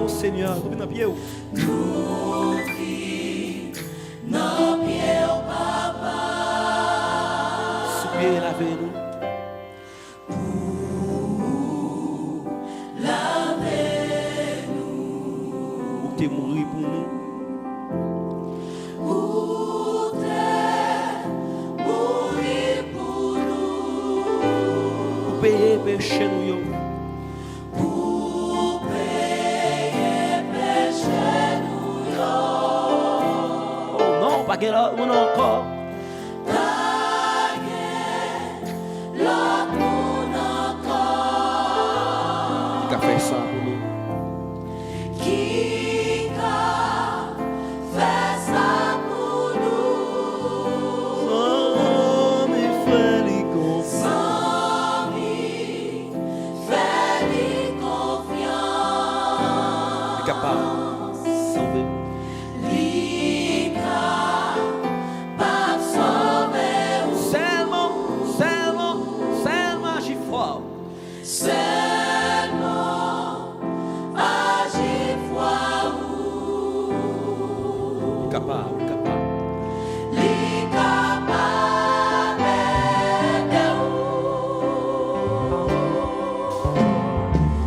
Seigneur, nous venons Soupier lavez-nous. Lavez-nous. Ou t'es mouru pour nous. Ou t'es mouru pour nous. Ou payer péché nous. Pas l'autre monde encore. Pas l'autre monde encore. Qui a fait ça pour nous? Qui a fait ça pour nous? Sans me faire confiance. Sans me faire confiance. Capable de sauver.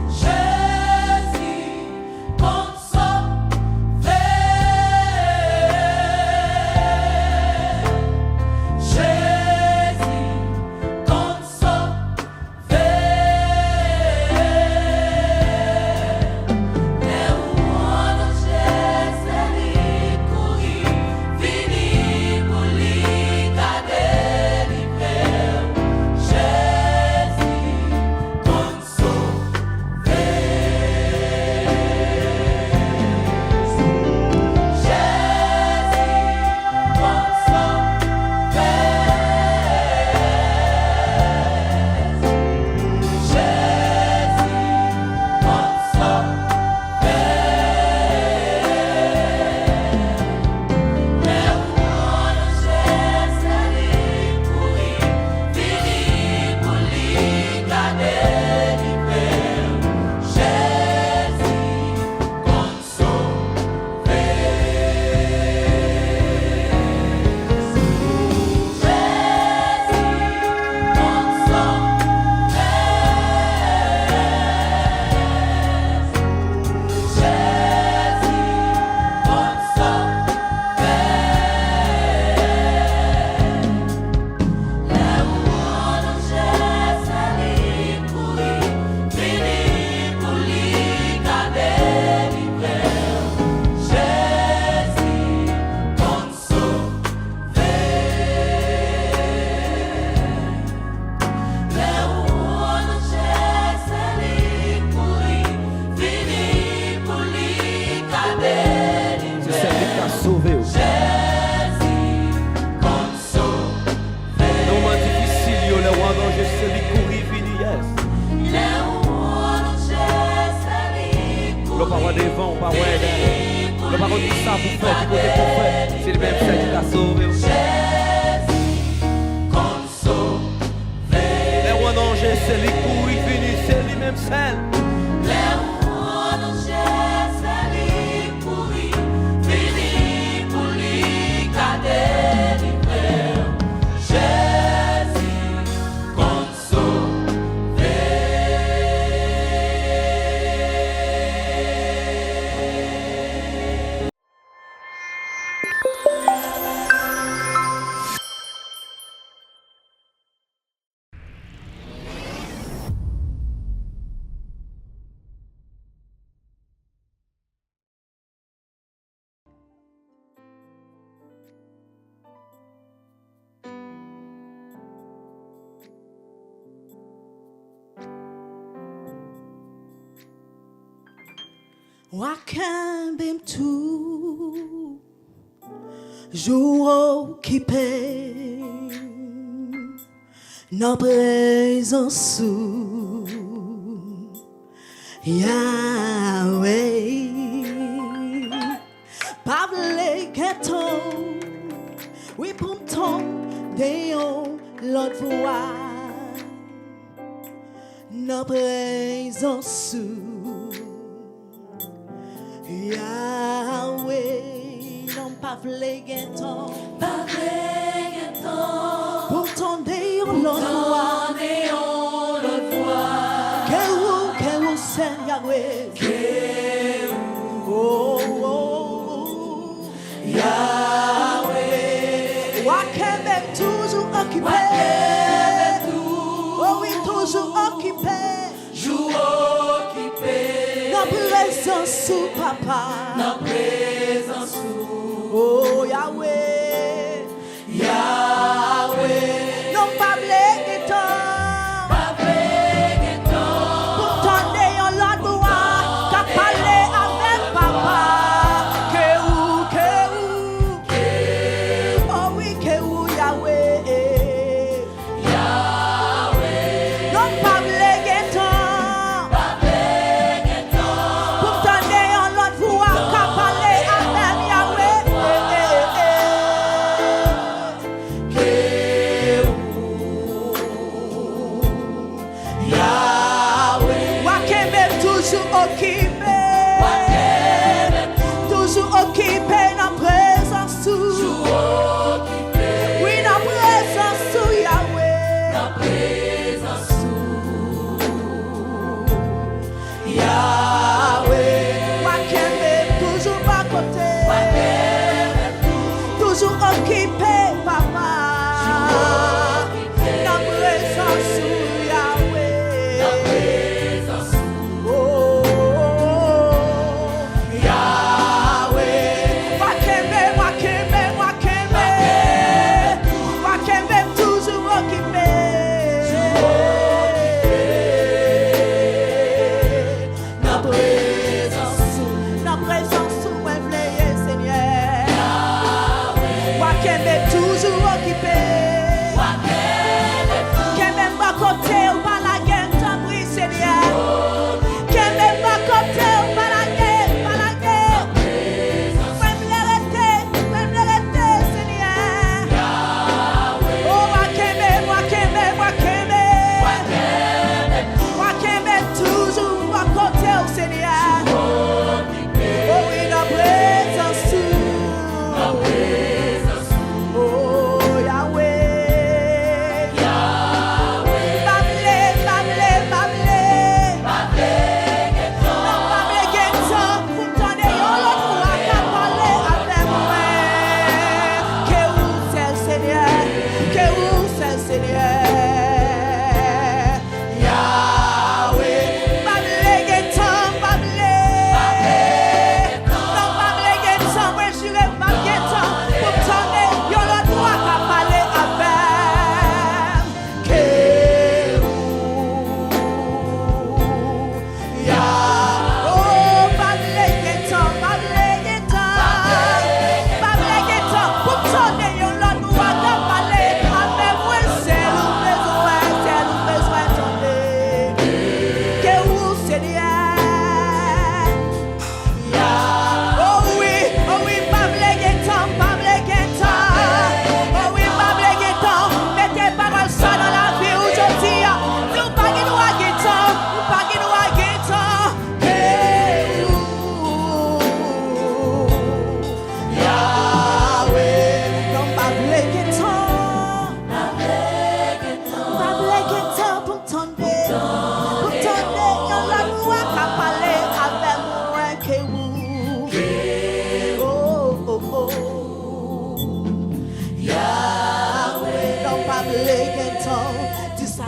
Jésus, console. Le parole des vents, parole d'elle. Le parole du ça pour faire, du côté pour faire. C'est le même celle qui t'a sauvé. Les rois d'Angers, c'est les coups, ils finissent, c'est les mêmes celles. Wakambem tout jour occupé dans présence Yahweh Pavle Keton oui pour ton déon l'autre voix dans présence Yahweh, non pas vle geton, pour ton déon l'autre voix, que ou c'est Yahweh, oh, Yahweh, Wakembe toujours occupé, oh oui toujours occupé, dans présence papa, dans présence oh Yahweh, Yahweh, non pas blé pour ton déon l'autre voix, qu'a parlé avec papa, que oh oui que Yahweh, non pas blé toujours occupé dans présence oui dans présence Yahweh Yahweh Wakembe toujours à côté toujours occupé papa dans présence Yahweh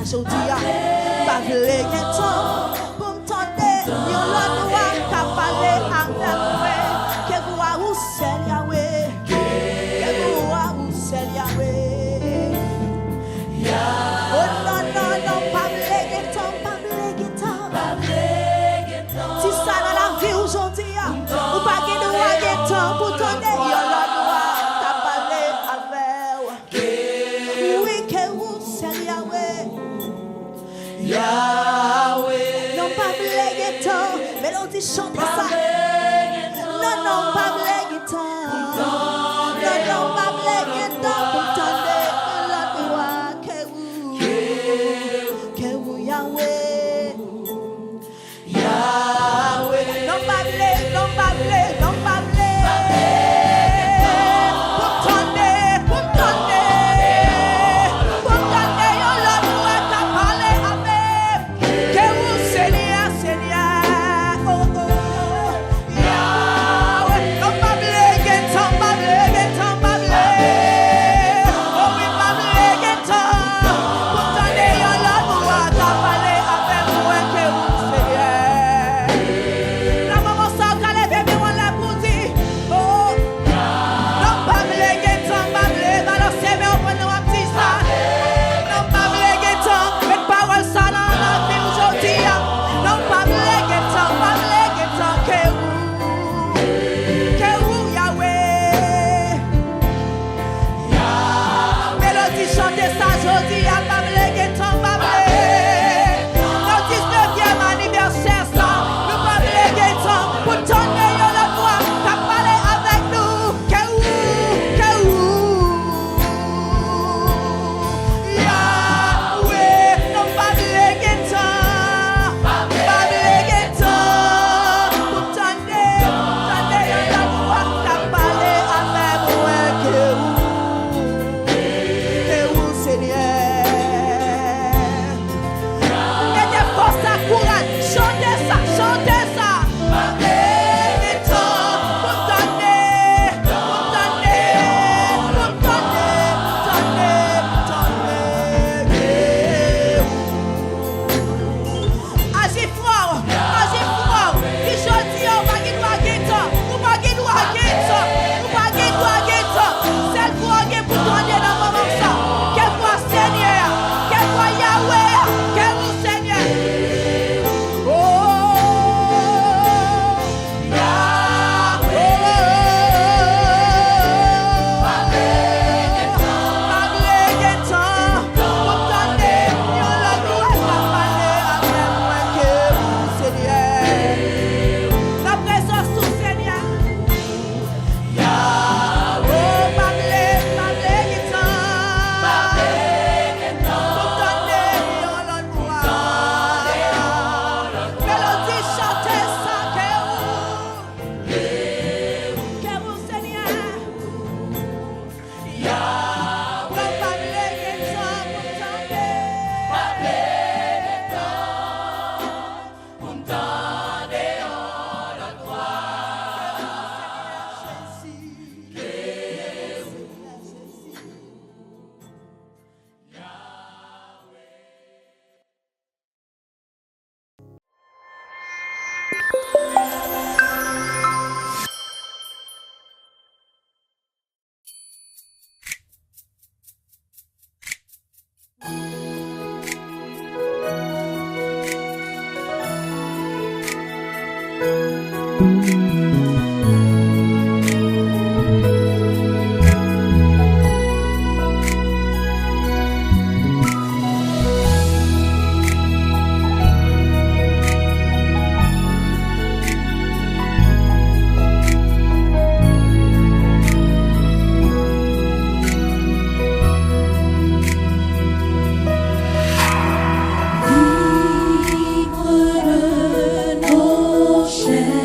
aujourd'hui. Pas de temps pour m'tendre. Yon l'autre voix qu'a parlé avec moi. Que vous a où c'est Yahweh. Que vous a où c'est Yahweh. Oh non, non, non, pas de temps, pas de temps. Si ça dans la vie aujourd'hui, ou pas de temps pour t'entendre. Yon l'autre voix qu'a parlé avec. Oui, que vous c'est Yahweh. Yahweh. Non, pas blague temps, mélodie chante ça. Non, non, pas blague temps. Non, non, pas blague temps pour t'entendre la loi que vous Yahweh. Yahweh. Non, pas blague, non, pas blague, non, pas blague. Pour t'entendre, pour t'entendre, pour t'entendre, yon la loi qu'a parlé avec. Que vous Seigneur, Seigneur, oh oh, Yahweh. Non, pas blague temps, pas blague temps, pas blague. Oh oui, pas blague temps. Pour t'entendre, yon la loi qu'a parlé avec moi. Que vous Seigneur. La maman s'en calait, bébé, on l'a pour dire, oh. Non, pas blague temps, pas blague. Balancer, mais on prend un petit ça. Non, pas blague temps, mais parole ça dans la vie aujourd'hui. Non, pas blague temps, que vous, Yahweh. Mélodie chantez ça aujourd'hui, pas blague temps, pas blague. Notre 19e anniversaire, ça, nous pas blague temps. Pour t'entendre, yon la voix qu'a parlé avec nous. Que Yahweh, non pas blague temps, pas blague temps. Pour t'entendre, yon la voix qu'a parlé avec moi. Que vous, Seigneur. Mettez force à courage, chantez ça, chantez ça. Pas blague temps, pour t'entendre, pour t'entendre. Agis fort, qui jodi on va gagner temps, ou pas gagner temps, ou pas gagner temps. Celle pour gagner pour t'entendre dans moment ça. Quel soit Seigneur, quel soit Yahweh, quel vous Seigneur. Oh, Yahweh. Pas blague temps, pour t'entendre, yon la loi qu'a parlé avec moi. Que vous Seigneur. La présence du Seigneur. Oh, pas blague temps. Pour t'entendre, yon la loi. Mélodie chantez ça. Que vous Seigneur. Pas blague temps pour Libre de nos chaînes.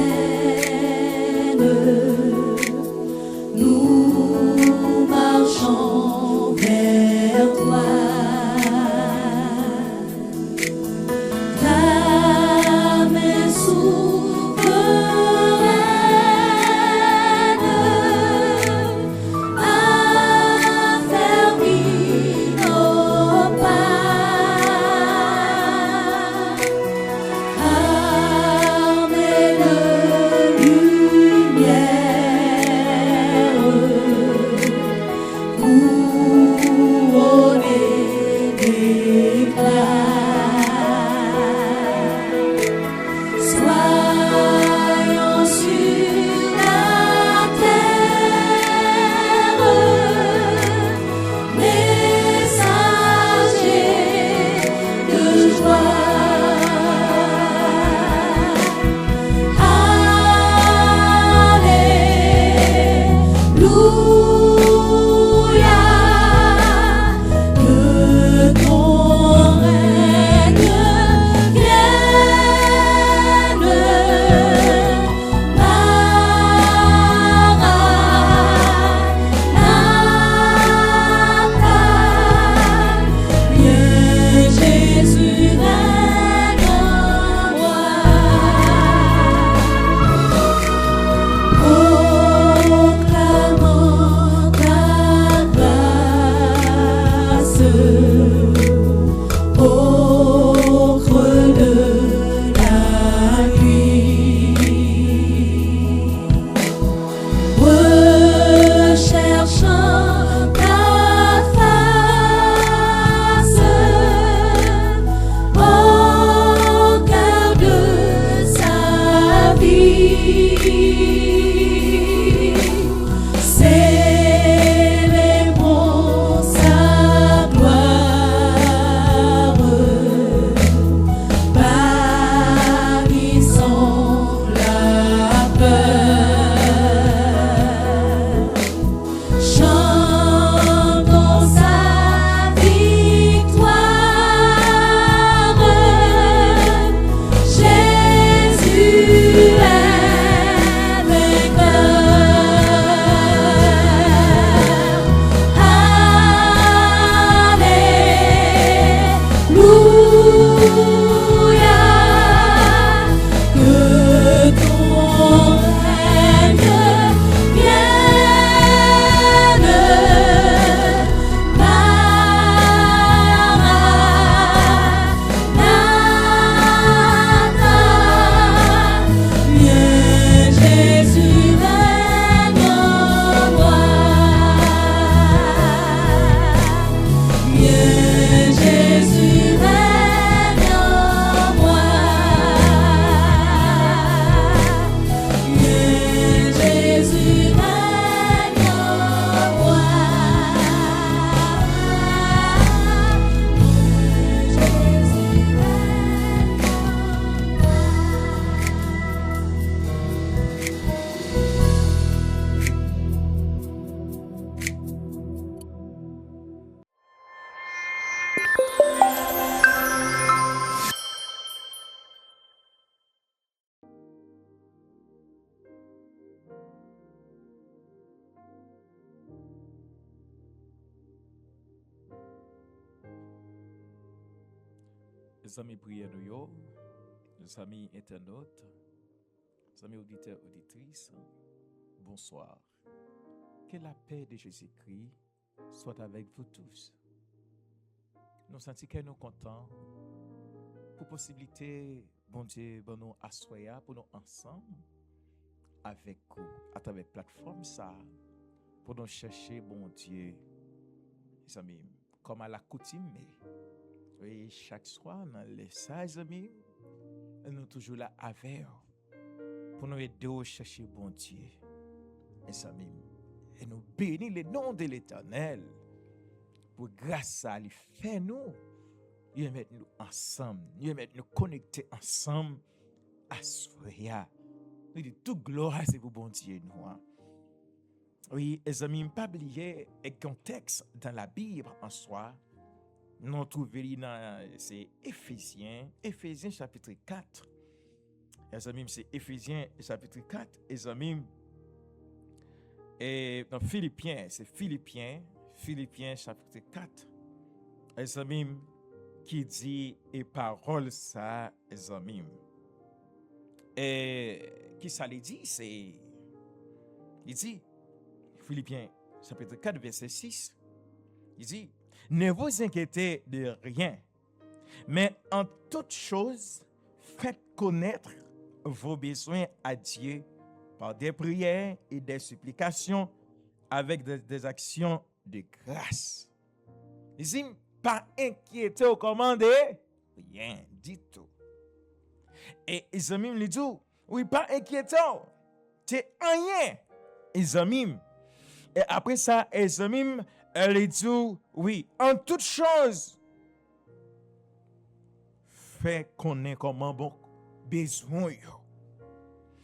Célébrons sa gloire, bannissons la peur, chantons sa victoire. Jésus est Les amis prières nous yo, les amis internautes, les amis auditeurs, auditrices, bonsoir. Que la paix de Jésus-Christ soit avec vous tous. Nous sentons que nous contents pour possibilité, bon Dieu, bon nous assoyer pour nous ensemble avec vous à travers la plateforme ça pour nous chercher bon Dieu, les amis, comme à l'accoutumée. Et chaque soir, dans les 16 amis, nous sommes toujours là avec vous pour nous aider à chercher bon Dieu. Les amis, et nous bénir le nom de l'Éternel pour grâce à lui faire nous, il mettre nous ensemble, il mettre nous connecter ensemble à Soya. Nous dit toute gloire c'est pour bon Dieu nous. Oui, les amis, pas oublier un contexte dans la Bible en soi. Nous trouvons dans c'est Éphésiens chapitre 4. Les amis, c'est Éphésiens chapitre 4. Les amis, et dans Philippiens chapitre 4. Les amis, qui dit et parole ça, les amis. Et qui ça les dit, c'est il dit Philippiens chapitre 4 verset 6. Il dit ne vous inquiétez de rien, mais en toute chose, faites connaître vos besoins à Dieu par des prières et des supplications avec des actions de grâce. Il dit, pas inquiéter au commandé, rien du tout. Et ils ont même dit, oui, pas inquiétant, c'est rien. Ils ont même. Et après ça, ils ont même elle dit, oui, en toute chose, fait connaître comment bon besoin yo.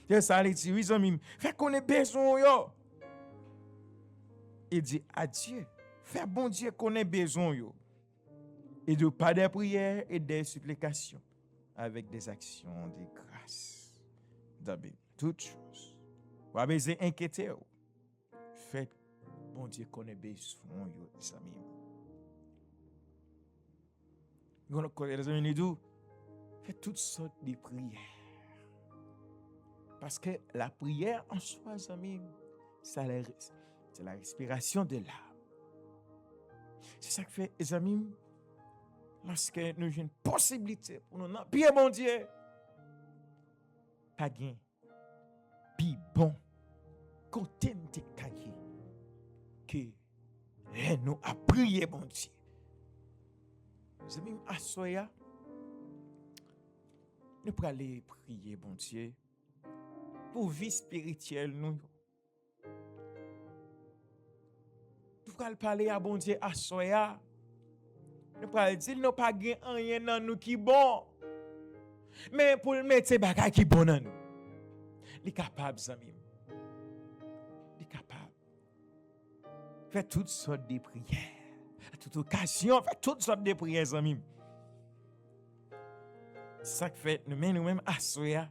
C'est ça, elle dit, oui, amis, fait connaître besoin yo. Il dit à Dieu, fait bon Dieu connaître besoin yo. Et de pas des prières et des supplications, avec des actions de grâce. D'abord, toutes choses. Vous avez besoin d'inquiéter. Faites bon Dieu connaît besoin, les amis. Les amis nous disent, faites toutes sortes de prières. Parce que la prière en soi, les amis, c'est la respiration de l'âme. C'est ça que fait, les amis, lorsque nous avons une possibilité pour nous prier, bon Dieu, pas gain, puis bon, côté de cahier. Que nous a prié, bon Dieu. Nous avons assoya. Nous pour aller prier, bon Dieu. pour vie spirituelle nous. Nous allons parler à bon Dieu à soya. Nous allons dire nous pas gain rien dans nous qui bon. Mais pour le mettre bagay qui bon dans nous. Il est capable zami. Il est capable. Fait toutes sortes de prières. À toute occasion, fait toutes sortes de prières zami. C'est ça que fait nous-mêmes à soya.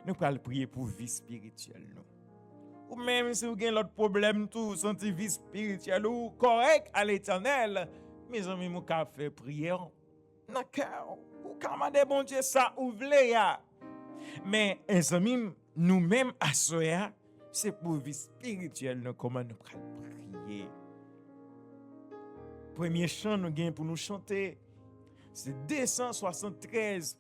Nous allons prier pour vie spirituelle nous. Ou même si vous avez l'autre problème tout, santé vie spirituelle ou correct à l'Éternel, mes amis, nous allons faire prière dans le cœur. Ou commander bon Dieu ça ouvre ya. Mais mes amis, nous-mêmes à soya, c'est pour vie spirituelle nous comment nous allons prier. Premier chant nous gagnons pour nous chanter, c'est 273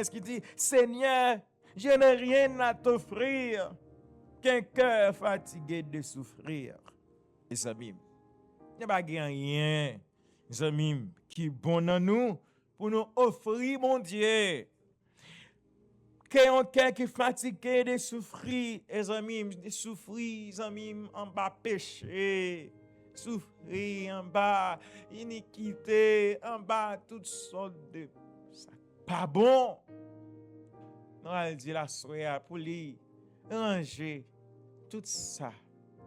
qui dit Seigneur, je n'ai rien à t'offrir qu'un cœur fatigué de souffrir. Les amis, il n'y a pas rien, les amis, qui est bon dans nous pour nous offrir, mon Dieu. Qu'un cœur qui est fatigué de souffrir, les amis, de souffrir, les amis, en bas péché, souffrir en bas iniquité, en bas toutes sortes de pas bon. Nous allons dire la soirée pour lui ranger tout ça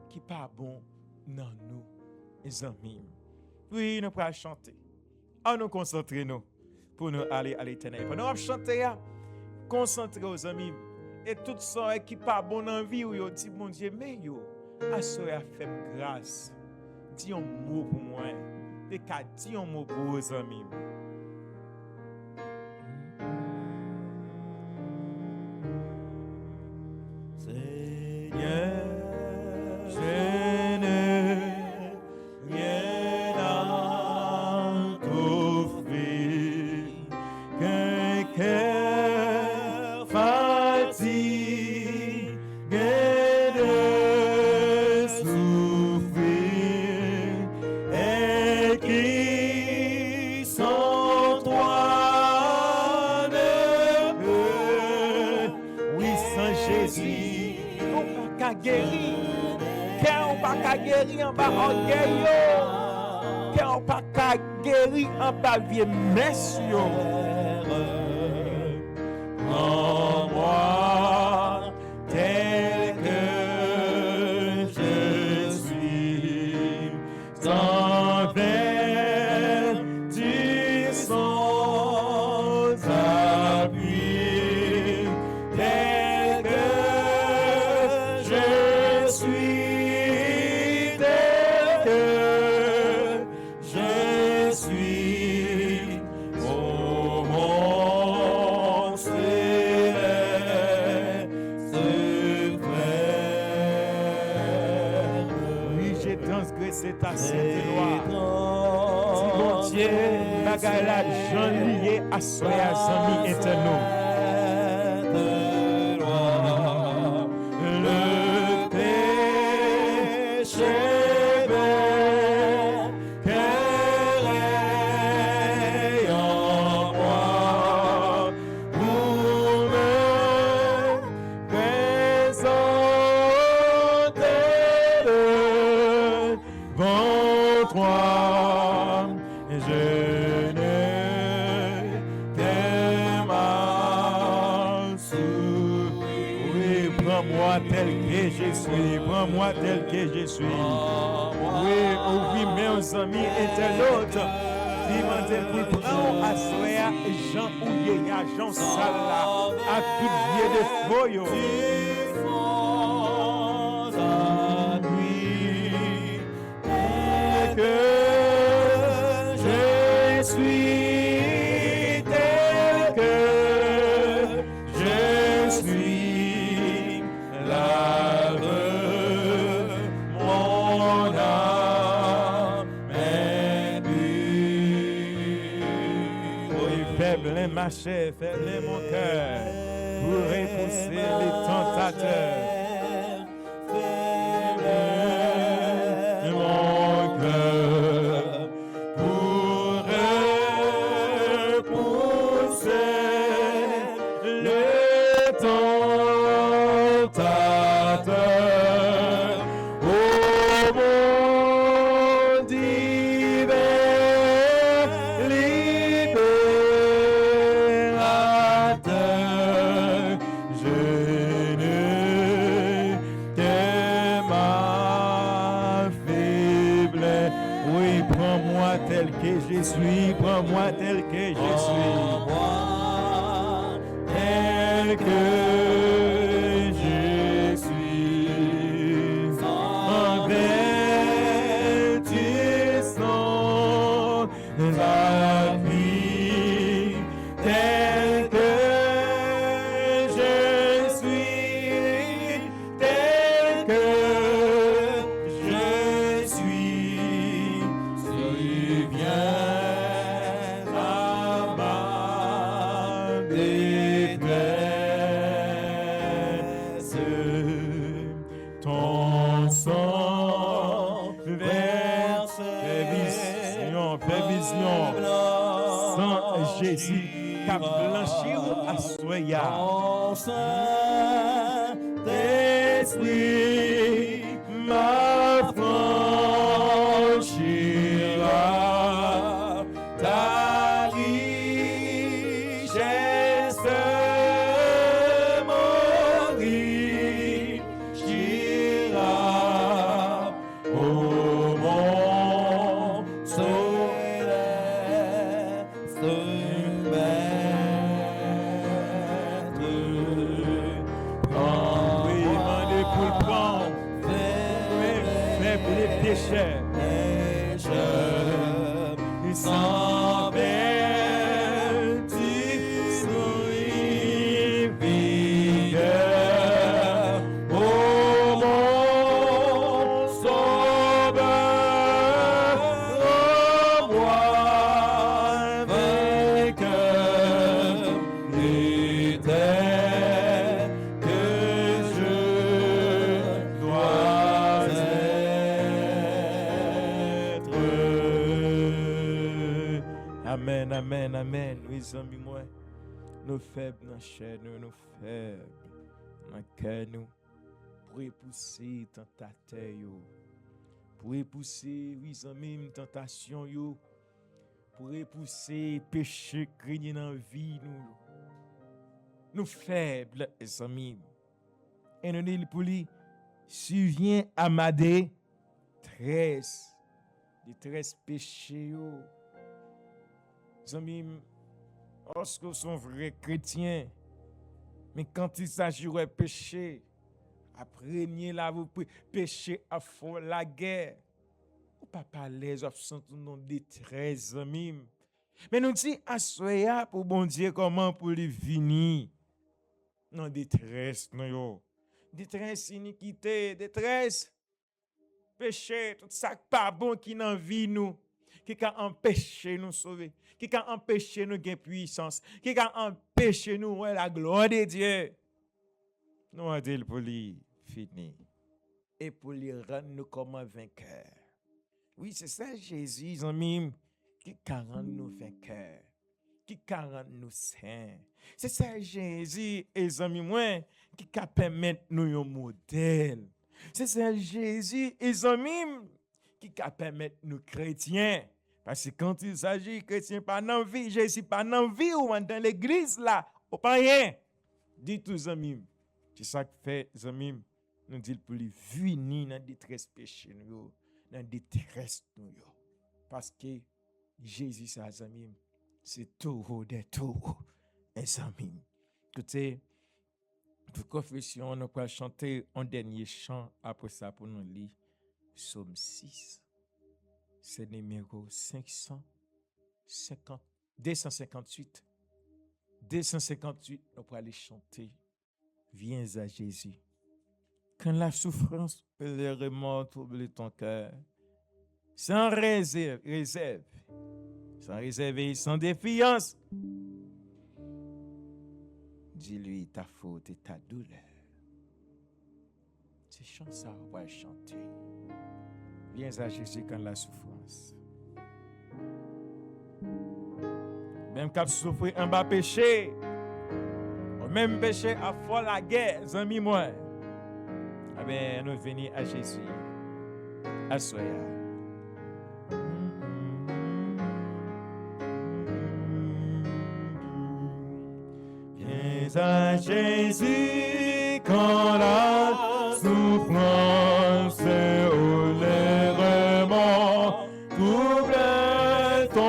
qui pas bon dans nous, les amis. Oui, nous allons chanter. On nous concentrer nous pour nous aller à l'Éternel. Pendant nous chanter, concentrer aux amis et tout ça qui pas bon dans la vie où yo dit mon Dieu mais yo à soirée fait grâce. Dis un mot pour moi. T'es qu'à dire un mot pour vos amis. Seigneur, je n'ai rien à t'offrir qu'un cœur fatigué de souffrir et qui sans toi ne peut, oui, sans Jésus. Guéri, qu'on pas guéri en bas orgueil, qu'on pas guéri en bas vieux messieurs. En moi, tel que je suis, sans vertu, sans appui, tel que je suis, tel que je suis, oh mon céleste frère. Oui, j'ai transgressé ta sainte loi. Si mon Dieu, bagay la j'en lié à soya zami éternel. Prends-moi tel que je suis. Oui, oui, mes amis internautes. Demandez pour prendre à soya Jean Ouye, Jean Sala, à tout vieux de foyo. Que je suis tel que je suis lave mon âme impure. Oui, faible ma chair, faible mon cœur pour repousser les tentateurs. Ton que je suis, prends-moi tel que je suis. Tel que je suis, envers la vie, tel que je suis, tel que je suis, tu viens à ma détresse, ton sang verse, fais vision, sans Jésus, qu'a blanchi ou assoya. Saint-Esprit m'affranchira, ta richesse m'enrichira, ô mon céleste maître. Oui, demandez pour le prendre, fais pour les pécheurs. Sans vertu, vigueur, ô mon sauveur, rends-moi vainqueur, l'éternel que je dois être. Amen, amen, amen. Oui, amis, moi, nous faibles dans la chair, nous faibles dans le cœur, nous, pour repousser tentateur, pour repousser, oui, amis, tentation, pour repousser péché grigné dans la vie, nous faibles, les amis. Et nous disons pour lui, souviens à ma détresse, détresse péché, les amis, lorsque sont vrais chrétiens, mais quand il s'agit de péché, après là, vous péché à fond la guerre. Ou pas parler, vous sentez nos détresse, amis. Mais nous disons, assoya pour bon Dieu, comment pour lui venir. Non, détresse, non, yo. Détresse, iniquité, détresse, péché, tout ça pas bon qui n'en vit nous. Qui a empêché nous sauver, qui a empêché nous gagner puissance, qui a empêché nous voir la gloire de Dieu. Nous avons dit pour lui finir et pour lui rendre nous comme un vainqueur. Oui, c'est ça Jésus, amis, qui rend nous vainqueurs, qui rend nous saints. C'est ça Jésus, les amis, moi, qui permet nous un modèle. C'est ça Jésus, les amis, qui permet nous chrétiens. Parce que quand il s'agit de chrétiens pas dans la vie, Jésus pas dans la vie ou dans l'église là, ou pas rien. Dites aux amis, c'est ça que fait, les amis, nous disons pour lui venir dans la détresse péché, dans la détresse. Parce que Jésus, c'est les amis, c'est tout de tout, les amis. Écoutez, pour confession, on va chanter un dernier chant après ça pour nous lire Psaume 6. C'est numéro 258. 258, on peut aller chanter. Viens à Jésus. Quand la souffrance peut légèrement troubler ton cœur, sans réserve, sans réserve et sans défiance, dis-lui ta faute et ta douleur. C'est chant ça, on va chanter. Viens à Jésus quand la souffrance. Même quand souffrir un bas péché, ou même péché à fond la guerre, amis moi. Ah ben, nous venons à Jésus. Assoya. Viens à Jésus quand la souffrance ou les remords troublent ton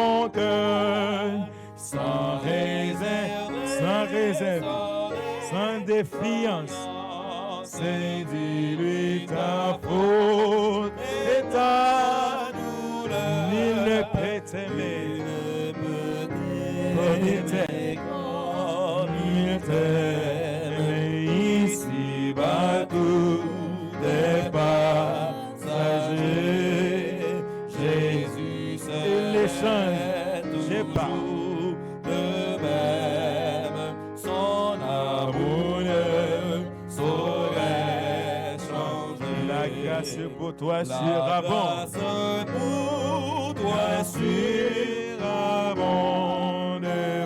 en défiance. C'est dis-lui ta faute et ta douleur. Nul ne peut t'aimer comme il t'aime. Il t'aime ici bas tout est passager. Jésus c'est l'échange, j'ai pas le même. Son amour ne saurait changer. La grâce pour toi surabonde. Pour toi surabonde.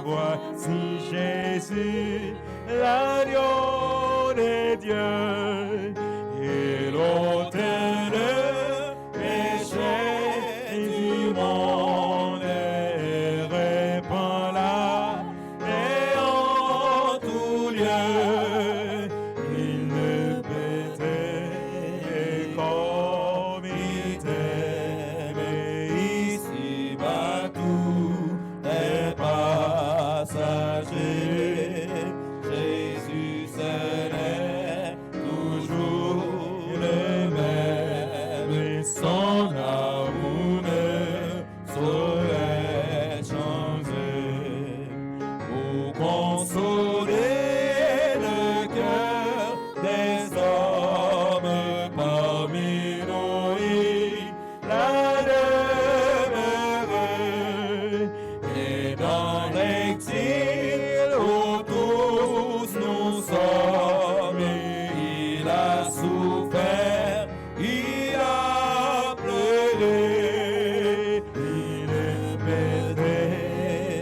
Voici Jésus, l'agneau de Dieu, et l'autel de péché du monde, et répand la paix en tout lieu. Il ne peut t'aimer comme il t'aime, ici bas tout est passager. Jésus seul est toujours le même, son amour ne saurait changer. Pour consoler le cœur des hommes parmi nous, il a demeuré, et dans l'exil où tous nous sommes, il a souffert, il a pleuré, il est pété,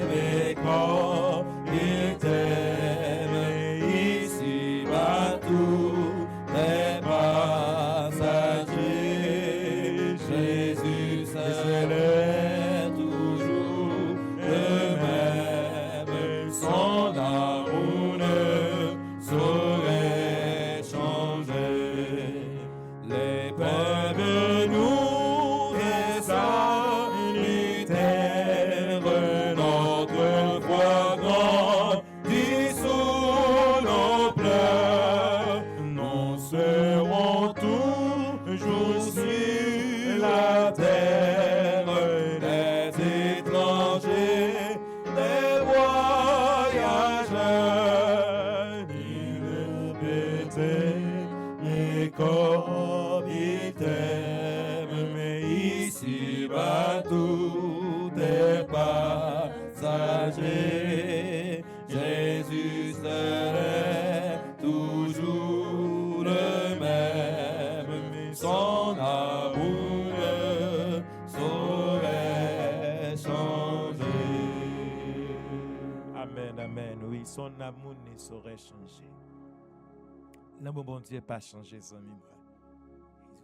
mais quand il t'aime, ici bas tout est passager. Jésus seul est toujours le même, son amour ne saurait changer. L'épreuve nous est salutaire, notre foi grandit sous nos pleurs. Nous serons toujours sur la terre, des étrangers, des voyageurs. Il ne peut t'aimer comme il t'aime, mais ici bas tout est passager. Jésus seul est toujours le même, mais son amour ne saurait changer. Amen, amen. Oui, son amour ne saurait changer. L'amour bon Dieu pas changé, son ami.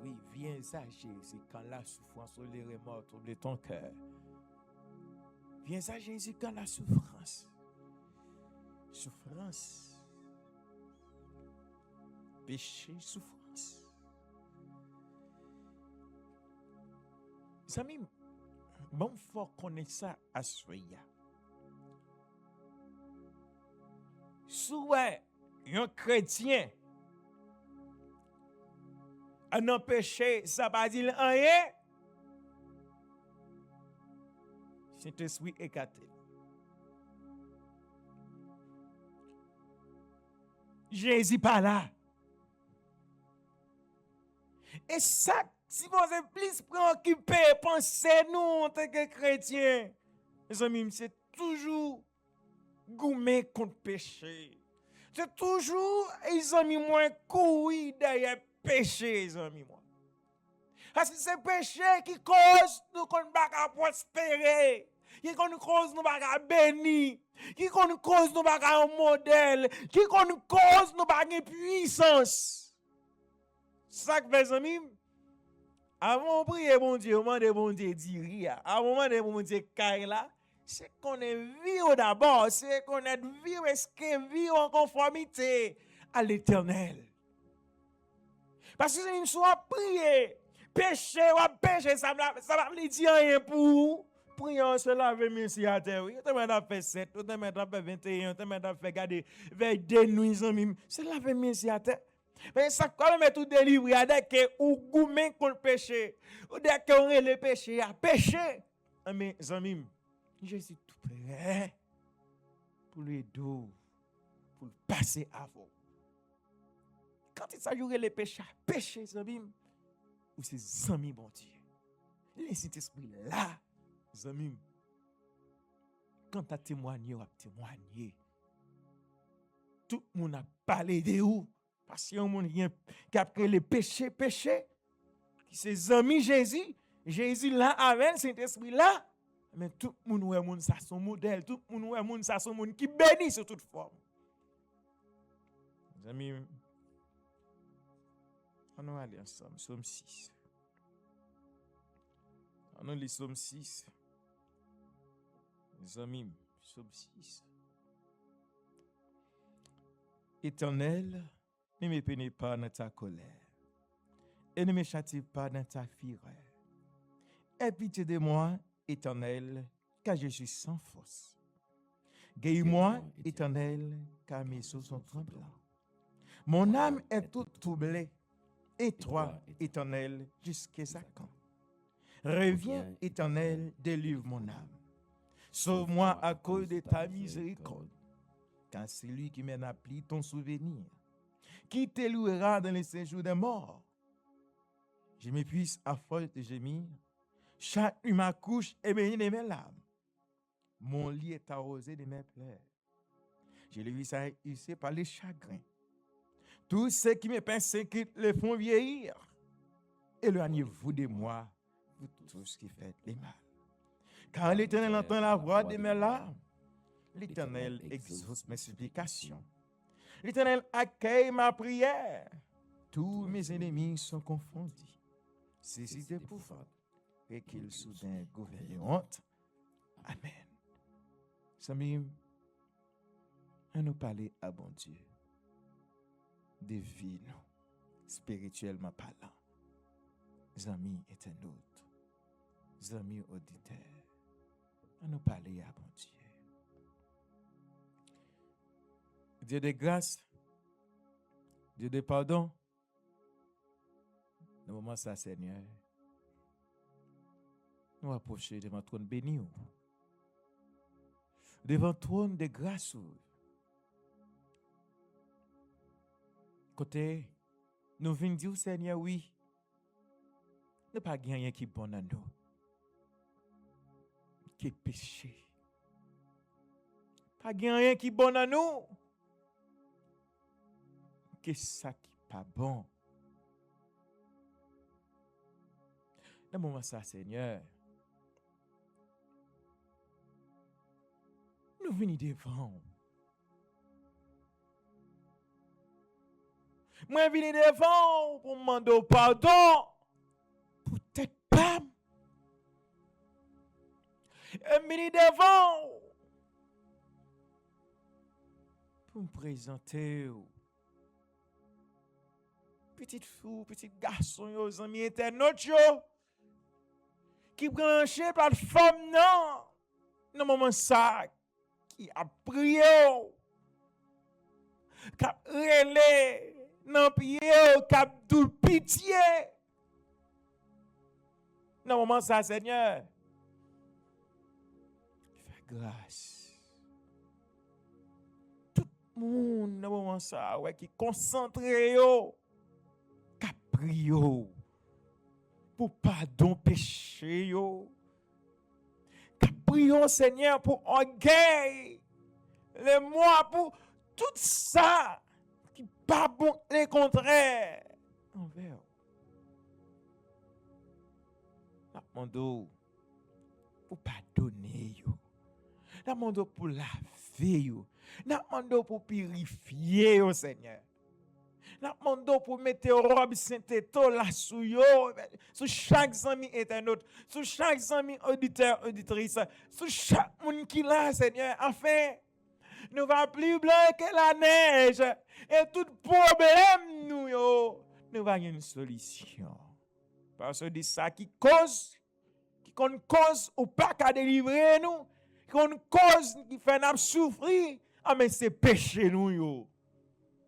Oui, viens agir, c'est quand la souffrance ou les remords troublent ton cœur. Viens agir, c'est quand la souffrance. Souffrance. Péché, souffrance. Amis, bon, faut connaître ça à soya. Soit un chrétien un péché, ça va dire rien. Saint-Esprit écarté. Jésus pas là. Et ça, si vous êtes plus préoccupé, pensez nous en tant que chrétiens. Mes amis, c'est toujours gourmet contre péché. C'est toujours, les amis, moins courir derrière péché, les amis, moi. Parce que c'est péché qui cause nous qu'on ne va pas prospérer, qui cause nous pas bénir, qui cause nous pas un modèle, qui cause nous pas une puissance. C'est ça que mes amis, avant de prier bon Dieu, avant de bon Dieu dire, avant de bon Dieu caille là, c'est qu'on est vivre d'abord, c'est qu'on est vivre, est-ce que vivre en conformité à l'Éternel. Parce que si nous sommes priés, péché, ça va dire rien pour prions se laver merci à terre. Oui, on t'a fait 7, on t'a fait 21, on t'a fait garder veille de nuit amis. Se laver merci à terre. Mais ça quand même tout délivré dès que ou goumen contre péché. Ou dès que on le péché à péché. Mais amis, Jésus tout prêt pour lui aider pour passer à vous. Quand il s'agit de les péchés à péché amis, ou c'est amis bon Dieu. Laissez esprit là, amis. Quand tu as témoigné, tout le monde a parlé de vous. Parce qu'il y a un monde qui a pris les péchés, qui c'est amis Jésus. Jésus là avec cet esprit là. Mais tout le monde est ça son modèle, tout le monde est ça son monde qui bénit sur toute forme. Les amis, on va aller ensemble, Somme 6. On lit Somme 6. Les amis, Somme 6. Éternel, ne me pénis pas dans ta colère et ne me châtie pas dans ta fureur. Aie pitié de moi, Éternel, car je suis sans force. Guéris-moi, Éternel, car mes os sont tremblants. Mon âme est toute troublée. Et toi, Éternel, jusqu'à quand? Reviens, Éternel, délivre mon âme. Sauve-moi à cause de ta miséricorde, car c'est lui qui mène à pli ton souvenir. Qui t'élouera dans les séjours des morts? Je m'épuise à force de gémir. Chaque nuit ma couche est baignée de mes larmes. Mon lit est arrosé de mes pleurs. Je le vis ici par les chagrins. Tous ceux qui me persécutent le font vieillir. Éloignez-vous de moi, vous tous qui faites les mal. Car l'Éternel entend la voix de mes larmes. L'Éternel exauce mes supplications. L'Éternel accueille ma prière. Tous mes ennemis sont confondus. Saisis d'épouvante et qu'ils soudain gouvernent de honte. Amen. Samim, on nous parler à bon Dieu de vie, spirituellement parlant. Amis internautes, amis auditeurs, on nous parler à bon Dieu. Dieu de grâce, Dieu de pardon. Dans le moment ça, Seigneur, nous approcher devant ton trône béni, devant ton trône de grâce. Côté, nous venons dire, Seigneur, oui, ne pas rien qui est bon dans nous, qui est péché. Pas rien qui est bon dans nous, qui est ça qui n'est pas bon. Dans le moment ça, Seigneur, nous venons devant. Moi, je viens devant pour demander pardon pour tête pas. Je viens devant pour me présenter. Petite fille, petit garçon, aux amis internautes, qui branché par la femme, non. Dans le moment ça, qui a prié, qui a relé. Non, pied, cap tout pitié. Dans le moment ça, Seigneur, fais grâce. Tout le monde, dans le moment ça, ouais, qui concentré, cap prié, pour pardon péché, cap prié, Seigneur, pour orgueil, les mois, pour tout ça. Qui pas bon les contraires envers. La mando pour pardonner yo. La mando pour laver yo. La mando pour purifier yo Seigneur. La mando pour mettre robe saint-éto là sous yo, sous chaque ami internaute, sous chaque ami auditeur auditrice, sous chaque monde qui là Seigneur afin nous va plus blanc que la neige. Et tout problème, nous va une solution. Parce que c'est ça qui cause qu'on cause ou pas qu'à délivrer nous, qu'on cause qui fait nous souffrir, ah mais c'est péché nous yo.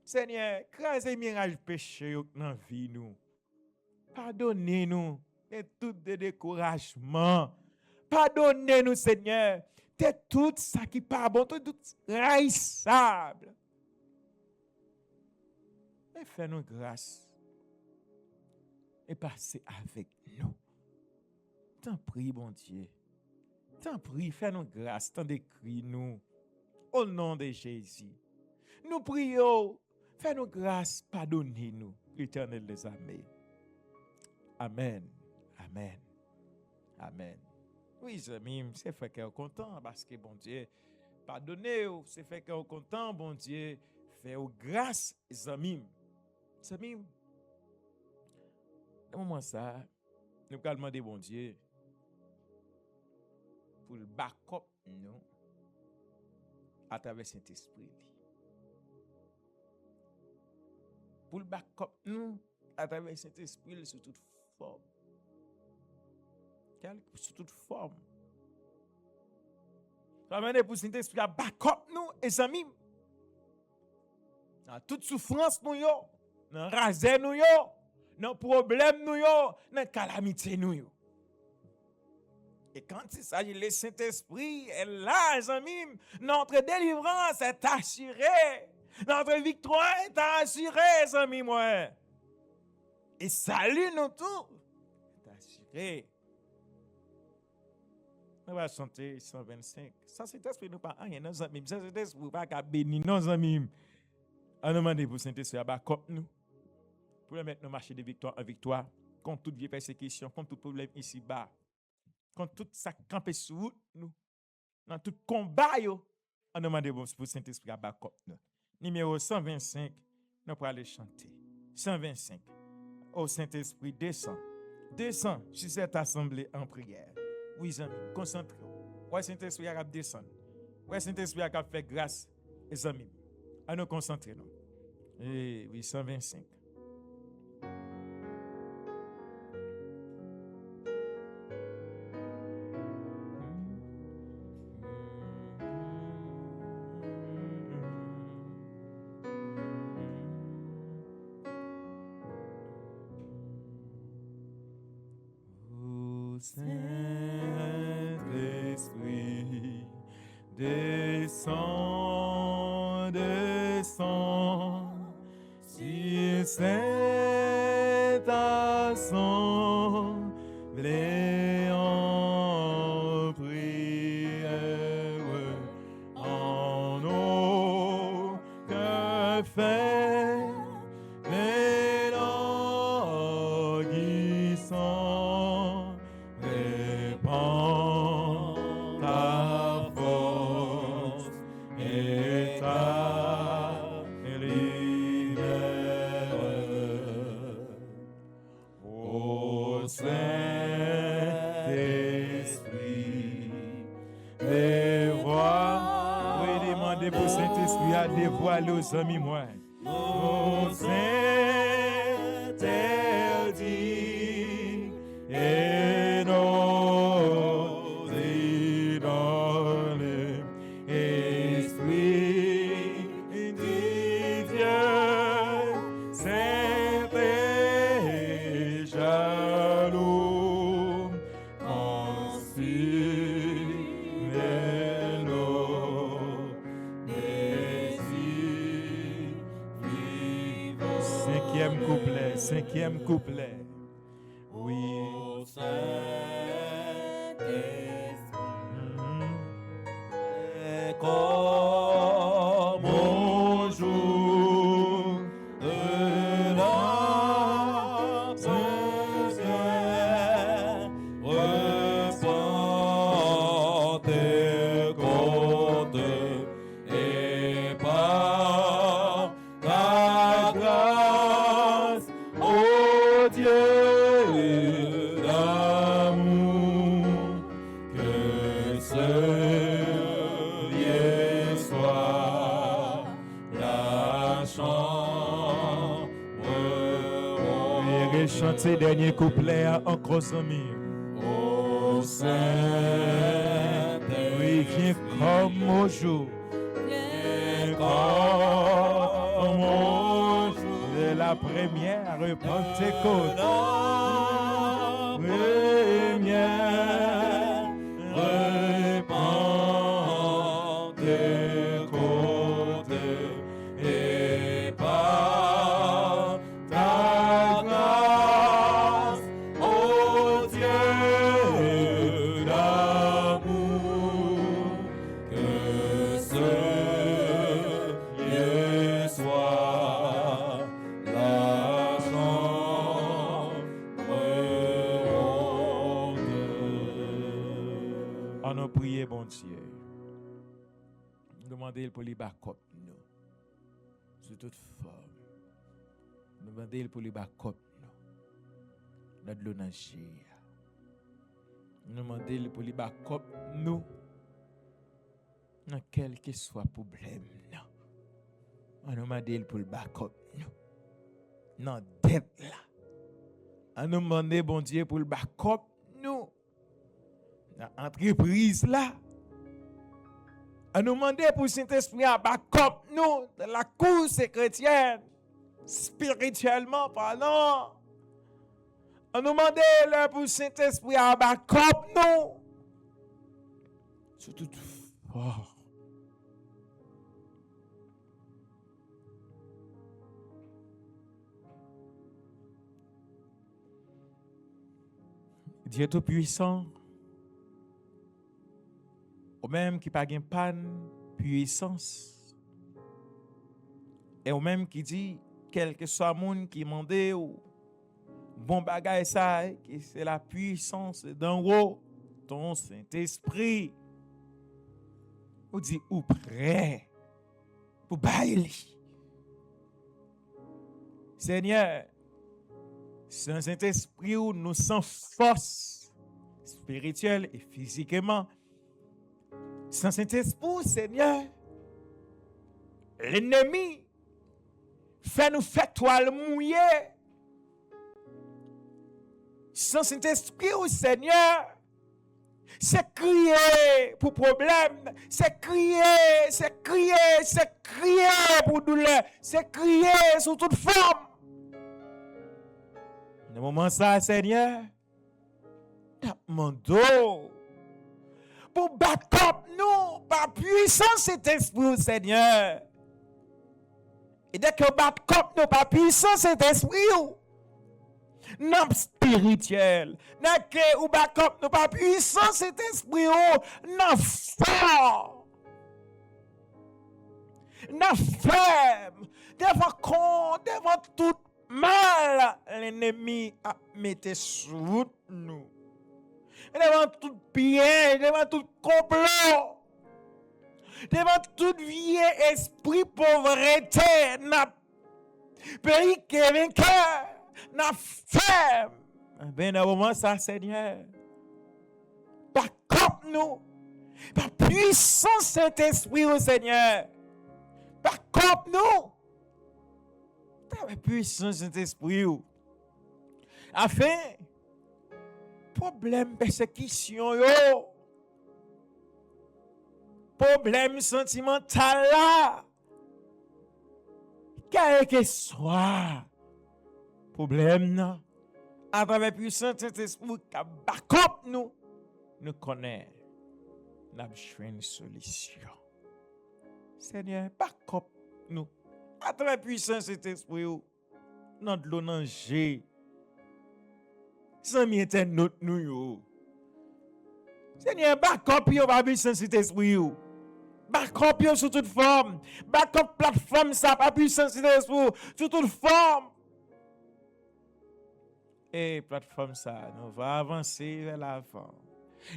Seigneur, crasez mirage péché yo dans vie nous. Pardonnez-nous de tout de découragement. Pardonnez-nous, Seigneur, de tout ça qui pas bon, tout raissable. Et fais-nous grâce. Et passez avec nous. T'en prie, bon Dieu. T'en prie, fais-nous grâce, t'en décris nous. Au nom de Jésus. Nous prions, fais-nous grâce, pardonnez-nous, l'Éternel des armées. Amen. Amen. Amen. Oui, amis, c'est fait qu'on est content parce que bon Dieu, pardonnez-vous, c'est fait qu'on est content, bon Dieu, faites-vous grâce, amis. Amis, dans moment ça, nous allons demander bon Dieu pour le backup nous à travers Saint-Esprit. Pour le backup nous à travers Saint-Esprit sous toute forme. Sous toute forme. Ramenez pour Saint-Esprit à backup nous et amis. Dans toute souffrance nous yo, dans raser nous yo, dans problème nous yo, dans calamité nous yo. Et quand il s'agit de Saint-Esprit, est là, les amis, notre délivrance est assurée. Notre victoire est assurée, les amis, moi. Et salut nous tous. Est assuré. On va chanter 125. Ça, Saint-Esprit nous pas rien, nos amis. Ça, Saint-Esprit pas qu'à bénir nos amis. On demande pour Saint-Esprit à bas nous. Pour le mettre nos marchés de victoire en victoire. Contre toute vieille persécution, contre tout problème ici-bas. Contre tout ça camper sous nous. Dans tout combat, on demande pour Saint-Esprit à bas nous. Numéro 125, nous pourrons aller chanter. 125. Ô Saint-Esprit, descend. Descend sur cette assemblée en prière. Oui, amis, concentrez-vous. Ouais, Saint-Esprit a descendre. Ouais, Saint-Esprit a fait grâce, les amis. À nous concentrer, nous. Et oui, 125. Saint-Esprit, descends, descends, sur cette assemblée en prière, en nos cœurs faits, élargissant, répand ta force et ta lumière. Ô Saint-Esprit, dévoile, oui, demandez pour Saint-Esprit à dévoiler aux amis, moi. Nos interdits et nos idoles, Esprit divin, saint et jaloux, consume-nous, désir vivant. Cinquième couplet. Oui. Comme au jour de l'absence, repens tes comptes et par ta grâce, ô Dieu d'amour, que ce lieu soit la chambre. Et chanter dernier couplet encore amis. Ô au Saint-Esprit. Oui, viens comme au jour. Comme au jour de la première Pentecôte. Pentecôte, et par ta grâce, ô Dieu d'amour, que ce lieu soit la chambre haute. On a prié, bon Dieu. Demandez pour les backup, nous. Sous toute forme. Demandez pour les backup, nous. Notre l'eau dans le chien. Demandez pour les backup, nous. Dans quel que soit le problème, nous. On demande pour le backup, nous. Dans dette là. On demande, bon Dieu, pour le backup, nous. Dans l'entreprise là. On nous demande pour Saint-Esprit à backup nous de la course chrétienne, spirituellement parlant. On nous demande pour Saint-Esprit à backup nous. C'est tout fort. Dieu Tout-Puissant, ou même qui n'a pas de panne, puissance, et ou même qui dit, quel que soit le monde qui demande ou bon bagage ça, que c'est la puissance d'en haut, ton Saint-Esprit, ou dit ou prêt pour bailler. Seigneur, c'est un Saint-Esprit où nous sommes force spirituelle et physiquement. Sans Saint-Esprit, Seigneur, l'ennemi fait nous faire toile mouillée. Sans Saint-Esprit, Seigneur, c'est crier pour problème, c'est crier pour douleur, c'est crier sous toute forme. Dans le moment ça, Seigneur, demandons pour backup nous par puissance cet esprit, Seigneur. Et dès que backup nous par puissance cet esprit, non spirituel, dès que ou backup nous par puissance cet esprit, non fort, non ferme, devant tout mal, l'ennemi a mis sur nous. Devant tout bien, devant tout complot, devant tout vieux esprit pauvreté, n'a pays qui est vainqueur, n'a ferme. Ben, dans le moment, ça, Seigneur, par contre nous, par puissance Saint-Esprit, au Seigneur, par contre nous, par puissance Saint-Esprit, afin problème persécution yo, problème sentimental là, quel que soit problème là, à travers puissance Saint-Esprit qui backup nous connaît, nous avons une solution. Seigneur, backup nous à travers puissance Saint-Esprit, dans de l'eau danger. Sans internaute nous yo. Seigneur, backup yo par puissance Saint-Esprit yo. Backup yo sous toute forme. Backup plateforme ça par puissance Saint-Esprit sous toute forme. Et plateforme ça, nous va avancer vers l'avant.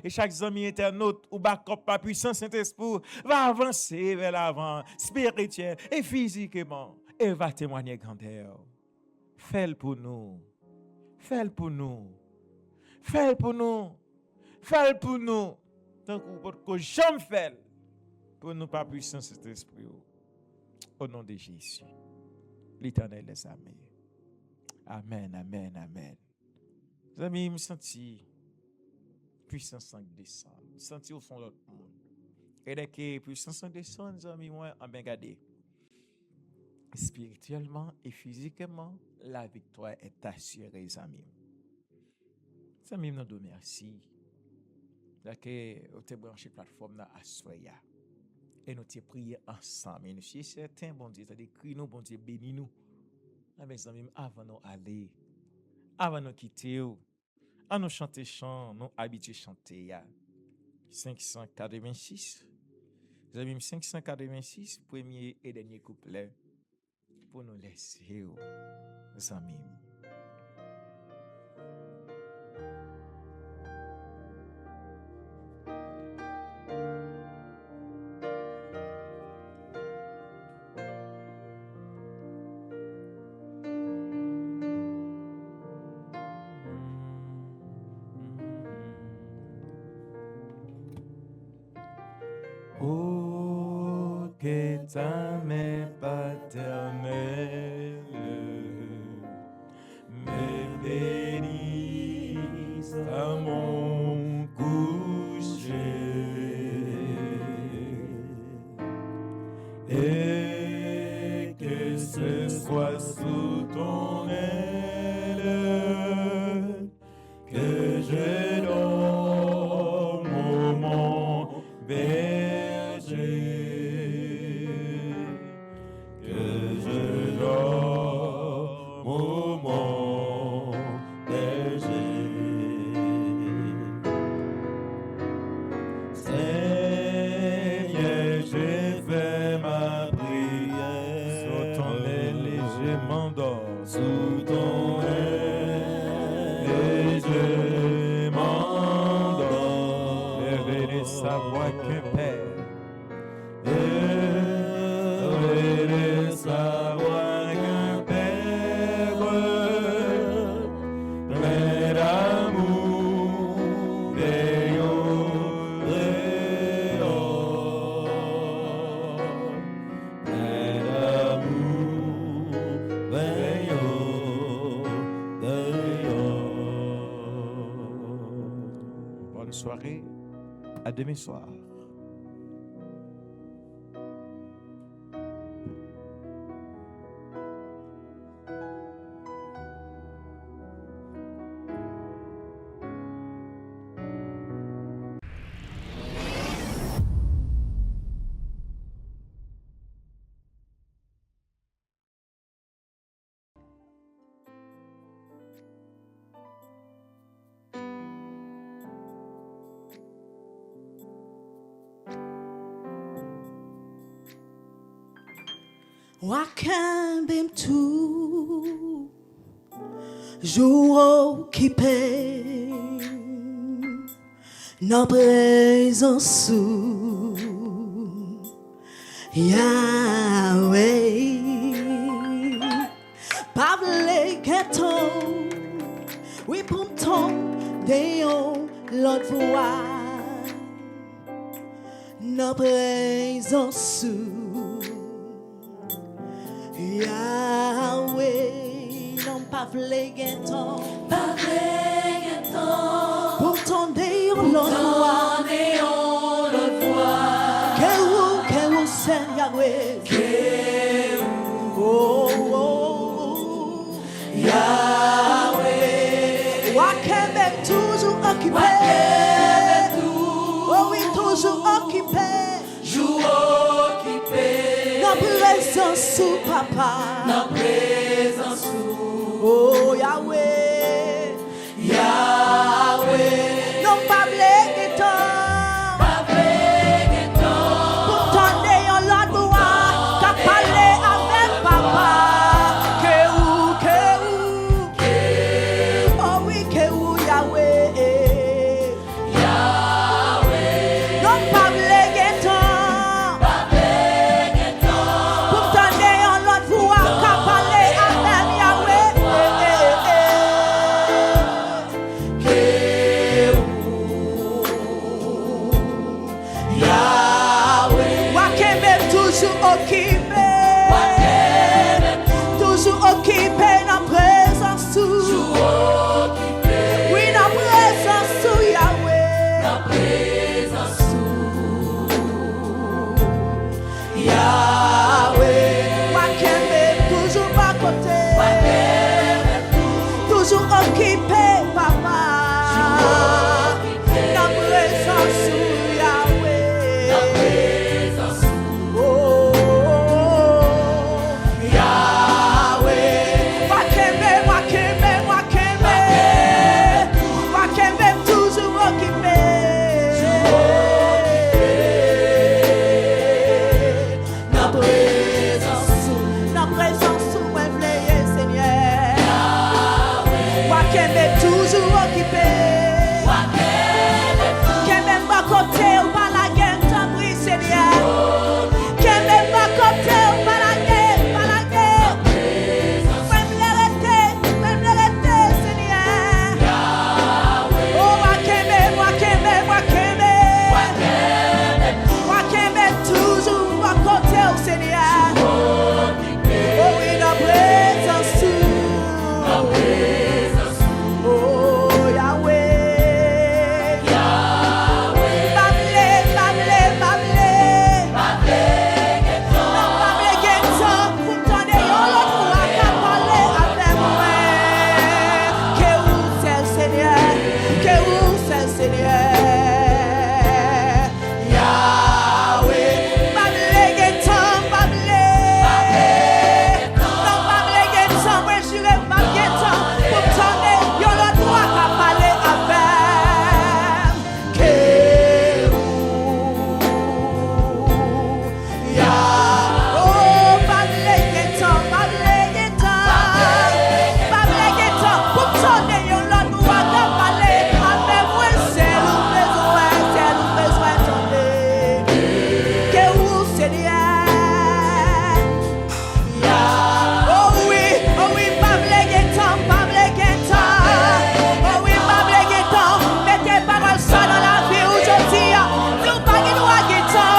Et chaque ami internaute ou backup par puissance Saint-Esprit va avancer vers l'avant, spirituel et physiquement, et va témoigner grandeur. Fais-le pour nous. Fais-le pour nous. Fais-le pour nous. Fais-le pour nous. Tant que j'aime faire pour nous par puissance cet esprit. Au nom de Jésus. L'Éternel les amis. Amen, amen, amen. Les amis, je me sens puissance descend. Senti au fond de l'autre monde. Et dès que puissance descend, amis, moi, en bien gardé. Spirituellement et physiquement, la victoire est assurée, amis. Amis, nous nous merci. Là que vous avez branché la plateforme à Soya. Et nous avons prié ensemble. Et nous sommes certains, bon Dieu, c'est-à-dire, crie-nous, bon Dieu, bénis-nous. Mes amis, avant nous aller, avant nous quitter, à nous chanter chant, nous habitués chanter. 586. Vous avez 586, premier et dernier couplet, pour nous laisser, mes amis. Oh, que ta main paternelle me bénisse à mon coucher et que ce soit sous ton aile que je dorme au mon berger, que je dorme au mon berger. Seigneur, j'ai fait ma prière sous ton aile et je m'endors sous ton aile et je m'endors. Révéler sa voix qu'un père. Révéler sa voix qu'un père. Plein d'amour et plein d'amour, bonne soirée, à demain soir. Wakambem tout jour occupé dans présence Yahweh Pavle Keton oui pour ton déon l'autre voix dans présence Yahweh, non pas flégueton, pour ton déon l'autre voix, que ou c'est Yahweh, Yahweh, Wakembe toujours occupé, oh oui toujours occupé, dans présence sous papa, dans présence sous, oh Yahweh, Yahweh, non pas blégueton, pour ton déon l'autre voix, t'as parlé avec papa, que oh oui que Yahweh, non pas blégueton. Pour ton déon l'autre voix, qu'a parlé avec occupé, papa. La présence sous Yahweh. Oh, Yahweh. Wakembe, wakembe, wakembe. Wakembe toujours occupé. La présence sous Wembley, Seigneur. Wakembe toujours occupé. Kembe m'a côté ou pas la guerre, t'en prie, Seigneur. Kembe m'a côté ou pas la guerre, pas la guerre. Wembley l'été, Seigneur. Oh, Wakembe, Wakembe, Wakembe. Wakembe toujours à côté, oh Seigneur. Oh oui, la présence sous. Oh Yahweh. Bamble, bamble, bamble. Non, bamble, ghetto. Pour t'en ayant l'autre pour accaparer avec moi. Que où c'est le Seigneur? Que où c'est le Seigneur? Yahweh. Bamble, ghetto, bamble. Non, bamble, ghetto. Moi, je dirais bamble, ghetto. Pour t'en ayant l'autre pour accaparer avec. Que où? Yahweh. Oh, bamble, ghetto, bamble, ghetto. Bamble, ghetto. Pour t'en ayant l'autre pour accaparer avec moi. C'est le besoin t'en que où Seigneur? Oh oui, bamble guettant. Oh oui, bamble guettant. Mettez paroles ça dans la vie aujourd'hui. Nous pas qui nous a guettant,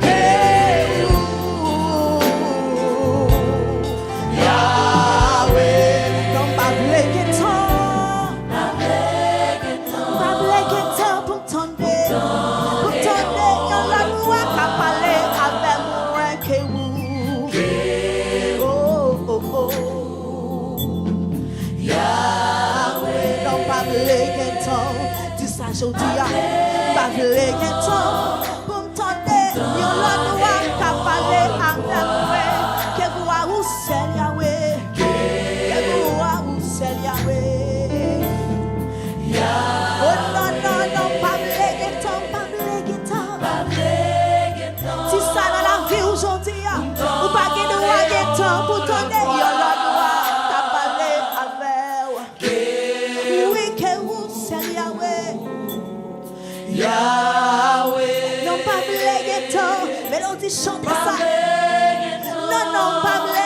Que où? Yahweh, non bamble guettant. Bamble guettant pour t'entendre. Pour t'entendre, y'en a nous à parler avec moi. Que où? Yahweh, non bamble guettant. Dis ça aujourd'hui, bamble guettant. Pour m'entendre, y'en a nous à parler avec moi. Que vous a où c'est Yahweh? Que vous a où c'est Yahweh? Oh non, bamble guettant. Si ça dans la vie aujourd'hui, ou pas qu'il nous a guettant pour t'entendre, y'en a nous à parler avec. Oui, que vous c'est Yahweh. Non, bamble guettant. Mélodie chante ça. Non, bamble